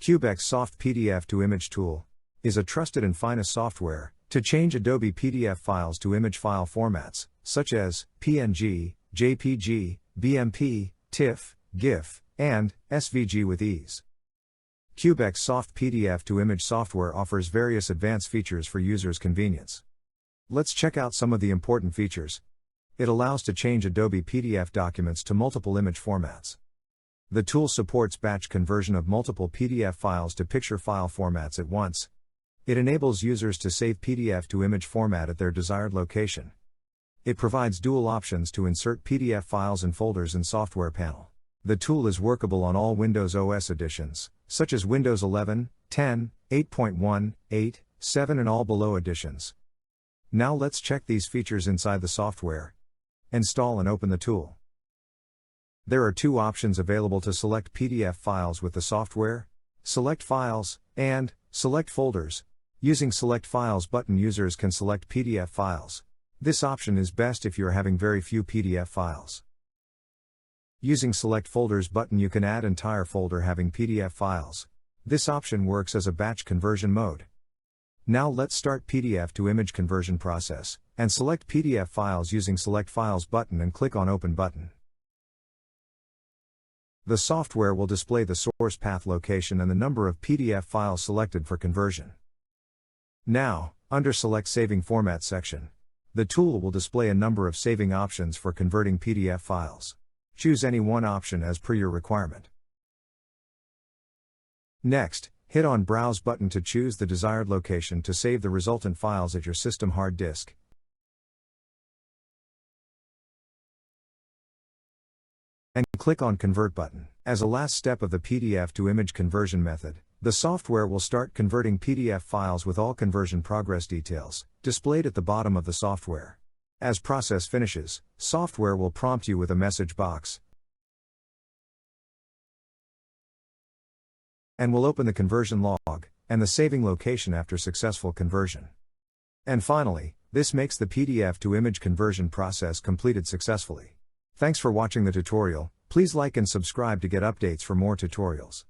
CubexSoft PDF to Image Tool is a trusted and finest software to change Adobe PDF files to image file formats, such as PNG, JPG, BMP, TIFF, GIF, and SVG with ease. CubexSoft PDF to Image software offers various advanced features for users' convenience. Let's check out some of the important features. It allows to change Adobe PDF documents to multiple image formats. The tool supports batch conversion of multiple PDF files to picture file formats at once. It enables users to save PDF to image format at their desired location. It provides dual options to insert PDF files and folders in Software panel. The tool is workable on all Windows OS editions, such as Windows 11, 10, 8.1, 8, 7 and all below editions. Now let's check these features inside the software. Install and open the tool. There are two options available to select PDF files with the software: Select Files, and Select Folders. Using Select Files button, users can select PDF files. This option is best if you are having very few PDF files. Using Select Folders button, you can add entire folder having PDF files. This option works as a batch conversion mode. Now let's start PDF to image conversion process, and select PDF files using Select Files button and click on Open button. The software will display the source path location and the number of PDF files selected for conversion. Now, under Select Saving Format section, the tool will display a number of saving options for converting PDF files. Choose any one option as per your requirement. Next, hit on Browse button to choose the desired location to save the resultant files at your system hard disk. And click on Convert button. As a last step of the PDF to image conversion method, the software will start converting PDF files with all conversion progress details displayed at the bottom of the software. As process finishes, software will prompt you with a message box and will open the conversion log and the saving location after successful conversion. And finally, this makes the PDF to image conversion process completed successfully. Thanks for watching the tutorial. Please like and subscribe to get updates for more tutorials.